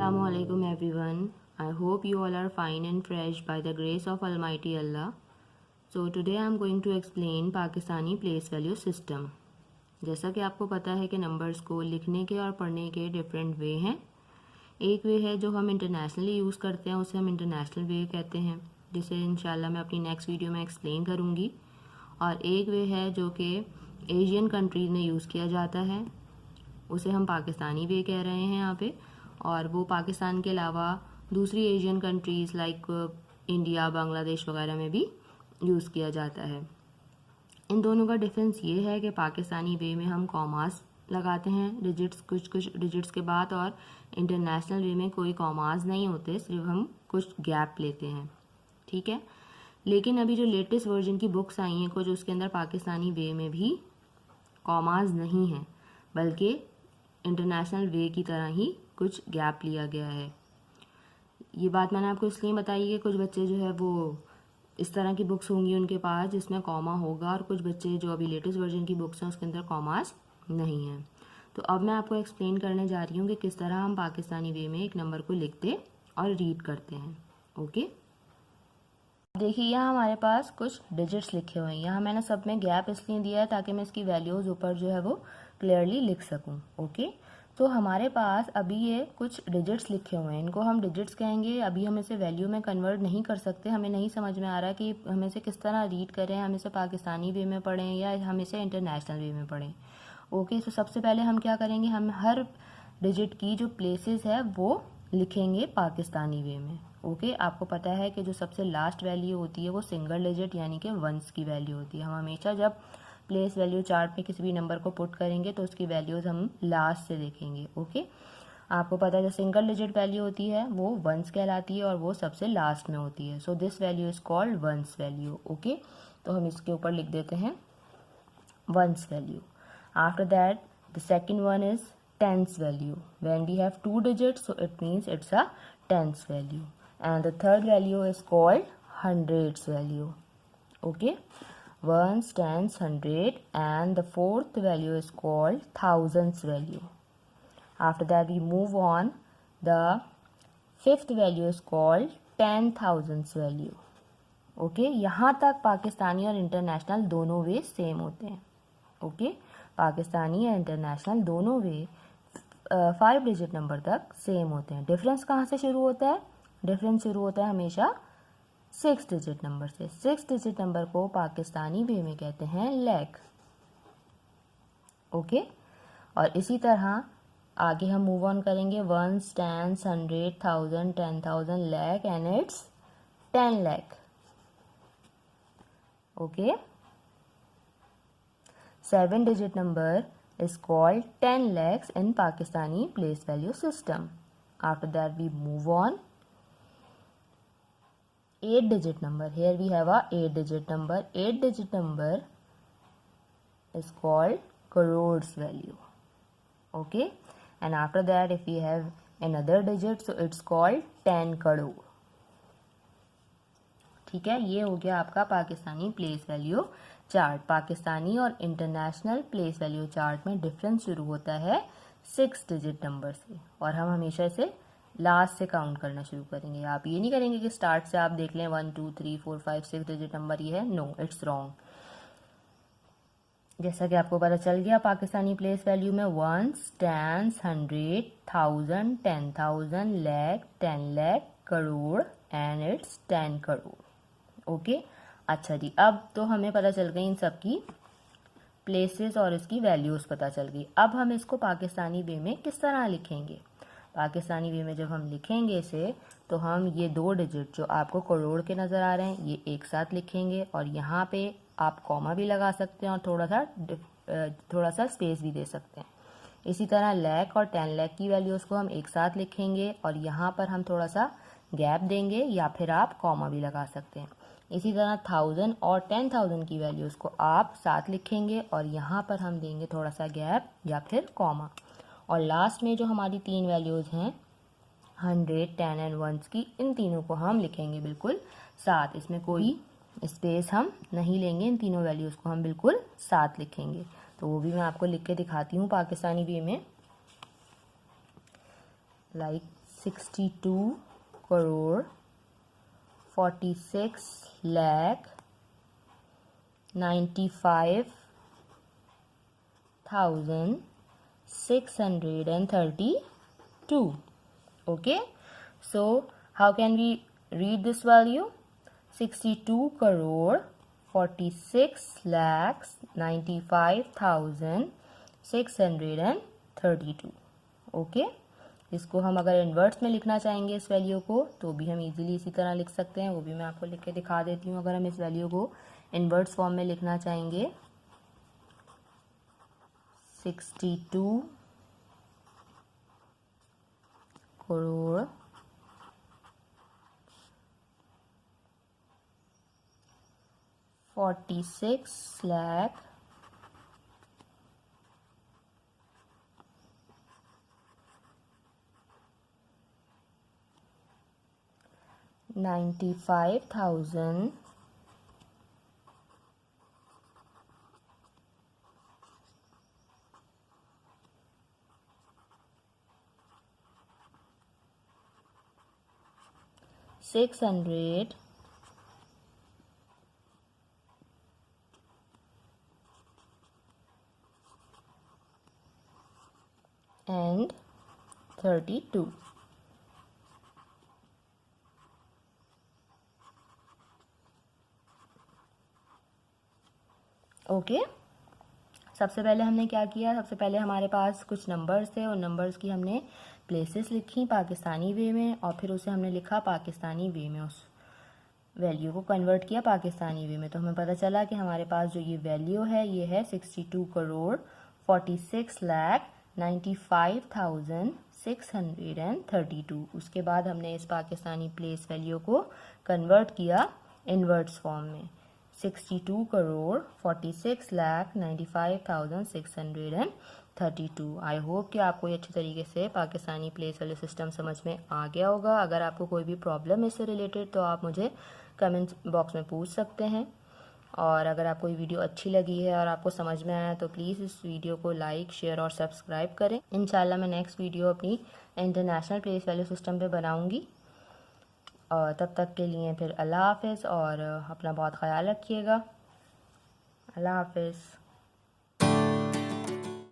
Assalamualaikum everyone. I hope you all are fine and fresh by the grace of Almighty Allah. So today I am going to explain Pakistani place value system. जैसा कि आपको पता है कि numbers को लिखने के और पढ़ने के डिफरेंट वे हैं। एक वे है जो हम इंटरनेशनली यूज़ करते हैं, उसे हम इंटरनेशनल वे कहते हैं, जिसे इंशाल्लाह मैं अपनी नेक्स्ट वीडियो में एक्सप्लेन करूँगी। और एक वे है जो कि एशियन कंट्रीज़ में यूज़ किया जाता है, उसे हम पाकिस्तानी वे कह रहे हैं यहाँ पे। और वो पाकिस्तान के अलावा दूसरी Asian countries like India, Bangladesh वगैरह में भी यूज़ किया जाता है। इन दोनों का डिफरेंस ये है कि पाकिस्तानी वे में हम कॉमास लगाते हैं डिजिट्स, कुछ डिजिट्स के बाद, और इंटरनेशनल वे में कोई कॉमास नहीं होते, सिर्फ हम कुछ गैप लेते हैं, ठीक है। लेकिन अभी जो लेटेस्ट वर्जन की बुक्स आई हैं कुछ, उसके अंदर पाकिस्तानी वे में भी कॉमास नहीं है, बल्कि इंटरनेशनल वे की तरह ही कुछ गैप लिया गया है। ये बात मैंने आपको इसलिए बताई कि कुछ बच्चे जो है वो इस तरह की बुक्स होंगी उनके पास जिसमें कॉमा होगा, और कुछ बच्चे जो अभी लेटेस्ट वर्जन की बुक्स हैं उसके अंदर कॉमास नहीं है। तो अब मैं आपको एक्सप्लेन करने जा रही हूँ कि किस तरह हम पाकिस्तानी वे में एक नंबर को लिखते और रीड करते हैं। ओके, देखिए यहाँ हमारे पास कुछ डिजिट्स लिखे हुए हैं। यहाँ मैंने सब में गैप इसलिए दिया है ताकि मैं इसकी वैल्यूज़ ऊपर जो है वो क्लियरली लिख सकूँ। ओके, तो हमारे पास अभी ये कुछ डिजिट्स लिखे हुए हैं, इनको हम डिजिट्स कहेंगे। अभी हम इसे वैल्यू में कन्वर्ट नहीं कर सकते, हमें नहीं समझ में आ रहा कि हम इसे किस तरह रीड करें, हम इसे पाकिस्तानी वे में पढ़ें या हम इसे इंटरनेशनल वे में पढ़ें। ओके, तो सबसे पहले हम क्या करेंगे, हम हर डिजिट की जो प्लेसेस है वो लिखेंगे पाकिस्तानी वे में। ओके, आपको पता है कि जो सबसे लास्ट वैल्यू होती है वो सिंगल डिजिट यानी कि वंस की वैल्यू होती है। हम हमेशा जब प्लेस वैल्यू चार्ट में किसी भी नंबर को पुट करेंगे तो उसकी वैल्यूज़ हम लास्ट से देखेंगे। ओके, आपको पता है जो सिंगल डिजिट वैल्यू होती है वो वंस कहलाती है और वो सबसे लास्ट में होती है। So this value is called ones value. Okay, तो हम इसके ऊपर लिख देते हैं ones value. After that the second one is tens value. When we have two digits, so it means it's a tens value. And the third value is called hundreds value. Okay, ones, tens, hundred, and the fourth value is called thousands value. After that we move on. The fifth value is called 10,000s value. Okay, यहाँ तक पाकिस्तानी और international दोनों वे same होते हैं। Okay, Pakistani या international दोनों वे 5 digit number तक same होते हैं। डिफरेंस कहाँ से शुरू होता है? डिफरेंस शुरू होता है हमेशा 6 डिजिट नंबर से। 6 डिजिट नंबर को पाकिस्तानी वे में कहते हैं लैख। ओके, और इसी तरह आगे हम मूव ऑन करेंगे। Ones, tens, 100, 1000, 10,000, lakh, and it's 10 lakh. Okay, 7 digit number is called 10 lakhs in Pakistani place value system. After that we move on. 8 digit number. Here we have a 8 digit number. 8 digit number is called crores value. Okay, and after that if we have another digit, so it's called 10 crore. ठीक है, ये हो गया आपका Pakistani place value chart. Pakistani और international place value chart में difference शुरू होता है 6 डिजिट नंबर से, और हम हमेशा इसे लास्ट से काउंट करना शुरू करेंगे। आप ये नहीं करेंगे कि स्टार्ट से आप देख लें 1 2 3 4 5 6 डिजिट नंबर ये है। No, it's wrong. जैसा कि आपको पता चल गया, पाकिस्तानी प्लेस वैल्यू में ones, tens, 100, 1000, 10,000, lakh, 10 lakh, crore, and it's 10 crore. Okay, अच्छा जी, अब तो हमें पता चल गई इन सब की प्लेसेस और इसकी वैल्यूज़ पता चल गई। अब हम इसको पाकिस्तानी वे में किस तरह लिखेंगे? पाकिस्तानी वे में जब हम लिखेंगे इसे, तो हम ये 2 डिजिट जो आपको करोड़ के नज़र आ रहे हैं ये एक साथ लिखेंगे, और यहाँ पे आप कॉमा भी लगा सकते हैं और थोड़ा सा स्पेस भी दे सकते हैं। इसी तरह लैख और 10 लैख की वैल्यूज़ को हम एक साथ लिखेंगे और यहाँ पर हम थोड़ा सा गैप देंगे, या फिर आप कॉमा भी लगा सकते हैं। इसी तरह 1000 और 10,000 की वैल्यूज़ को आप साथ लिखेंगे और यहाँ पर हम देंगे थोड़ा सा गैप या फिर कॉमा। और लास्ट में जो हमारी 3 वैल्यूज़ हैं 100, 10 एंड वंस की, इन तीनों को हम लिखेंगे बिल्कुल साथ। इसमें कोई स्पेस हम नहीं लेंगे, इन तीनों वैल्यूज़ को हम बिल्कुल साथ लिखेंगे। तो वो भी मैं आपको लिख के दिखाती हूँ पाकिस्तानी वे में। Like 62 crore 46 lakh 95,632. Okay, so how can we read this value? 62 crore 46 lakhs 95,632. Okay, इसको हम अगर इन्वर्ट्स में लिखना चाहेंगे इस वैल्यू को तो भी हम इजीली इसी तरह लिख सकते हैं। वो भी मैं आपको लिख के दिखा देती हूँ। अगर हम इस वैल्यू को इन्वर्ट्स फॉर्म में लिखना चाहेंगे 62 करोड़ 46 लाख 95,000 600 and 32. ओके, सबसे पहले हमने क्या किया? सबसे पहले हमारे पास कुछ नंबर्स थे, उन नंबर्स की हमने प्लेसेस लिखी पाकिस्तानी वे में और फिर उसे हमने लिखा पाकिस्तानी वे में, उस वैल्यू को कन्वर्ट किया पाकिस्तानी वे में। तो हमें पता चला कि हमारे पास जो ये वैल्यू है ये है 62 करोड़ 46 लाख 95,632। उसके बाद हमने इस पाकिस्तानी प्लेस वैल्यू को कन्वर्ट किया इनवर्ट्स फॉर्म में 62 करोड़ 46 लाख 95,632। आई होप कि आपको ये अच्छी तरीके से पाकिस्तानी प्लेस वैल्यू सिस्टम समझ में आ गया होगा। अगर आपको कोई भी प्रॉब्लम इससे रिलेटेड तो आप मुझे कमेंट बॉक्स में पूछ सकते हैं। और अगर आपको ये वीडियो अच्छी लगी है और आपको समझ में आया तो प्लीज़ इस वीडियो को लाइक शेयर और सब्सक्राइब करें। इंशाल्लाह मैं नेक्स्ट वीडियो अपनी इंटरनेशनल प्लेस वैल्यू सिस्टम पे बनाऊंगी। और तब तक के लिए फिर अल्लाह हाफ़िज़ और अपना बहुत ख़याल रखिएगा। अल्लाह हाफ़िज़।